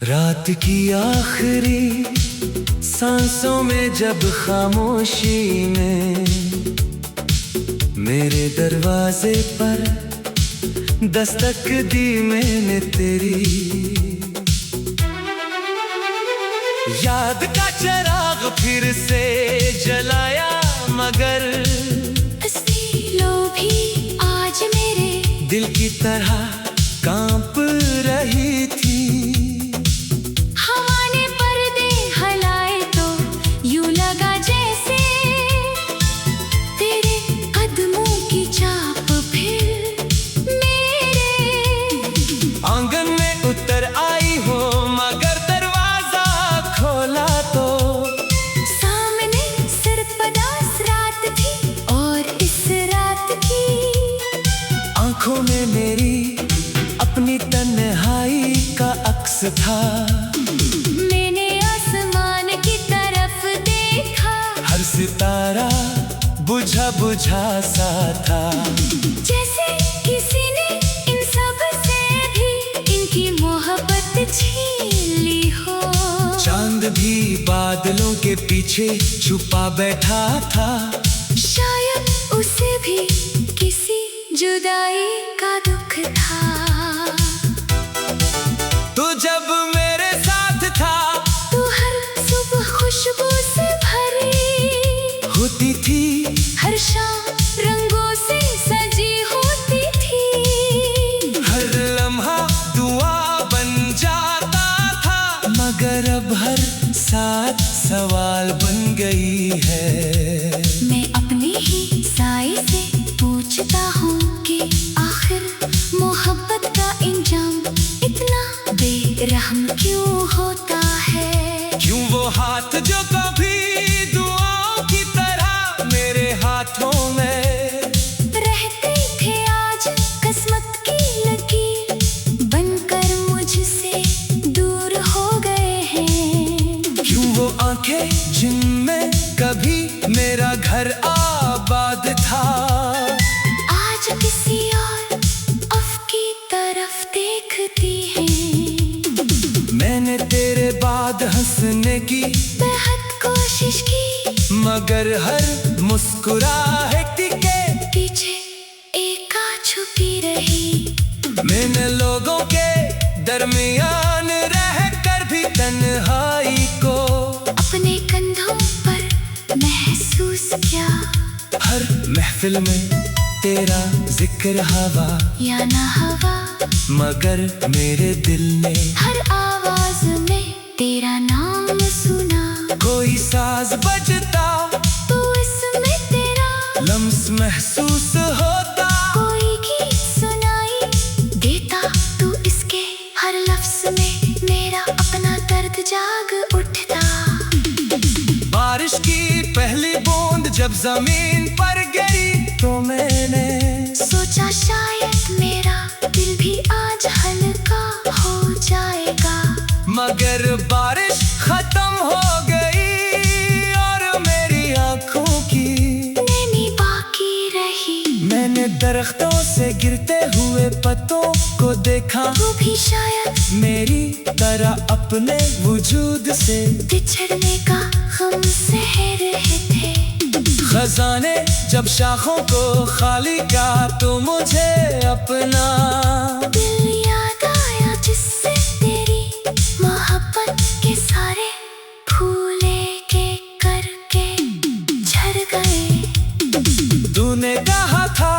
रात की आखिरी सांसों में जब खामोशी में मेरे दरवाजे पर दस्तक दी मैंने तेरी, याद का चिराग फिर से जलाया मगर असली लो भी आज मेरे दिल की तरह कांप रही थी। हवा ने पर्दे हिलाए तो यूं लगा जैसे तेरे कदमों की चाप फिर मेरे आंगन में उतर आई हो मगर दरवाजा खोला तो सामने सरपदास रात थी और इस रात की आंखों में मेरी अपनी तन्हाई का अक्स था। मैंने आसमान की तरफ देखा, हर सितारा बुझा बुझा सा था, जैसे किसी ने इन सब से भी इनकी मोहब्बत छीन ली हो। चांद भी बादलों के पीछे छुपा बैठा था, शायद उसे भी किसी जुदाई का दुख था। तो जब मेरे साथ था तू हर सुबह खुशबू से भरी होती थी, हर शाम रंगों से सजी होती थी, हर लम्हा दुआ बन जाता था, मगर अब हर साथ सवाल बन गई है। मैं अपने ही साए से पूछता हूँ कि आखिर मोहब्बत का इंजाम इतना बेरहम क्यों होता है। क्यों वो हाथ जो कभी दुआओं की तरह मेरे हाथों में रहते थे आज किस्मत की लकीर बनकर मुझसे दूर हो गए हैं। क्यों वो आंखें जिनमें कभी मेरा घर आबाद था आज किसी और अफ की तरफ देखती हैं। मैंने तेरे बाद हंसने की बेहद कोशिश की मगर हर मुस्कुराहट के पीछे एका छुपी रही। मैंने लोगों के दरमियान रहकर भी तन्हाई को अपने कंधों पर महसूस किया, हर महफिल में तेरा जिक्र हवा या ना हवा मगर मेरे दिल ने हर आवाज में तेरा नाम सुना। कोई साज बजता तो इसमें तेरा लम्स महसूस होता, कोई गीत सुनाई देता तू इसके हर लफ्ज में मेरा अपना दर्द जाग उठता। बारिश की पहली बूंद जब जमीन पर गिरी तो मैंने सोचा शायद मेरा दिल भी आज हल्का हो जाएगा, मगर बारिश खत्म हो गई और मेरी आंखों की नमी बाकी रही। मैंने दरख्तों से गिरते हुए पत्तों को देखा, वो भी शायद मेरी तरह अपने वजूद से बिछड़ने का गम सह रहे थे। खजाने जब शाखों को खाली का तो मुझे अपना दिल याद आया जिससे तेरी मोहब्बत के सारे फूल के करके झड़ गए। तूने कहा था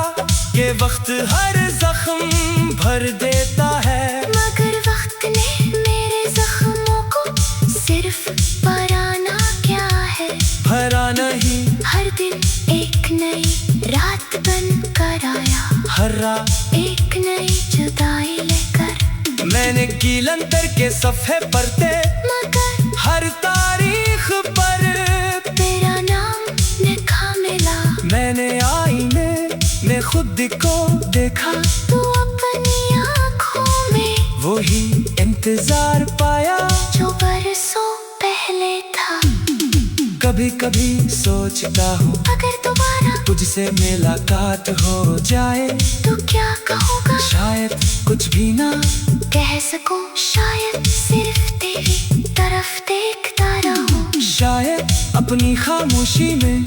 कि वक्त हर जख्म भर देता है, मगर वक्त ने मेरे जख्मों को सिर्फ भराना क्या है। भरा नहीं हर दिन एक नई रात बन कर आया, हर रात एक नई जुदाई लेकर। मैंने कीलंतर के सफ़े पढ़ते मगर हर तारीख पर तेरा नाम लिखा मिला। मैंने आईने में खुद को देखा, तू अपनी आँखों में वही इंतजार पाया जो बरसों पहले था। कभी कभी सोचता हूँ अगर दोबारा तुझसे मुलाकात हो जाए तो क्या कहूँगा, शायद कुछ भी ना कह सकूँ शायद सिर्फ तेरी तरफ देखता रहूं। शायद अपनी खामोशी में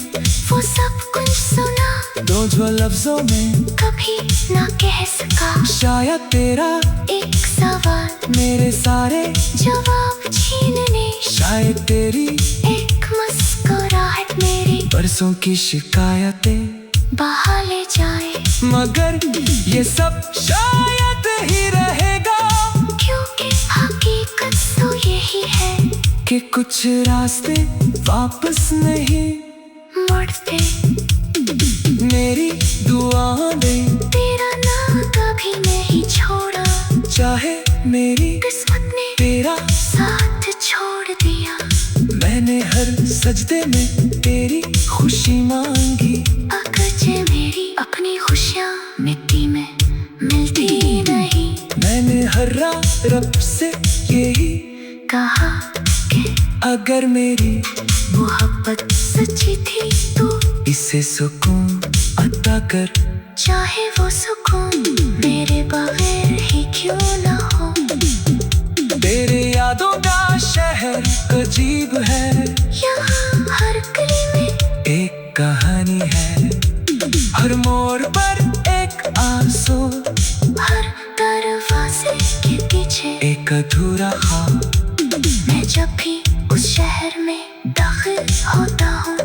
वो सब कुछ सुना दो जो लफ्जों में कभी ना कह सका। शायद तेरा एक सवाल मेरे सारे जवाब छीनने, शायद तेरी एक मुस्कुराहट मेरी बरसों की शिकायतें बहा ले जाए। मगर ये सब शायद ही रहेगा, क्योंकि हकीकत तो यही है कि कुछ रास्ते वापस नहीं मुड़ते। मेरी दुआ दे तेरा नाम कभी नहीं छोड़ा, चाहे मेरी किस्मत ने तेरा साथ छोड़ दिया। मैंने हर सजदे में तेरी खुशी मांगी, अगरचे मेरी अपनी खुशियाँ मिट्टी में मिलती नहीं। मैंने हर रात रब से यही कहा कि अगर मेरी मोहब्बत सच्ची थी तो इसे सुकून अता कर, चाहे वो सुकून मेरे बगैर ही क्यों ना हो। तेरे यादों का शहर अजीब है, यहाँ हर गली में एक कहानी है, हर मोड़ पर एक आंसू, हर दरवाजे के पीछे एक अधूरा ख्वाब। मैं जब भी उस शहर में दाखिल होता हूँ,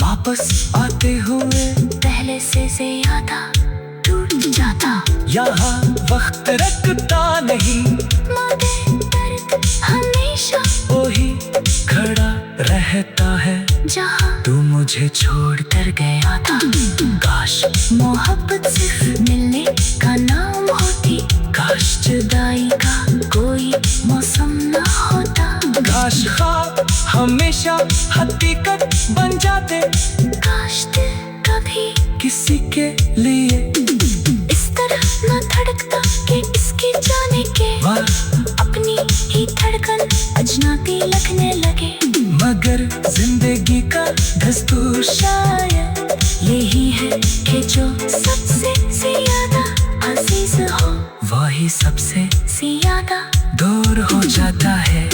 वापस आते हुए पहले से ज्यादा टूट जाता। यहाँ वक्त रखता नहीं, मगर दर्द हमेशा वही खड़ा रहता है जहाँ तू मुझे छोड़ कर गया था। काश मोहब्बत सिर्फ मिलने का नाम होती, काश जुदाई का कोई मौसम न होता। काश ख्वाब हमेशा हकीकत बन जाते, काश दिल कभी किसी के लिए इस तरह न धड़कता कि इसके जाने के वाह। अपनी ही धड़कन अजनबी लगने लगे। मगर जिंदगी का दस्तूर शायद यही है कि जो सबसे ज्यादा अजीज हो वही सबसे ज्यादा दूर हो जाता है।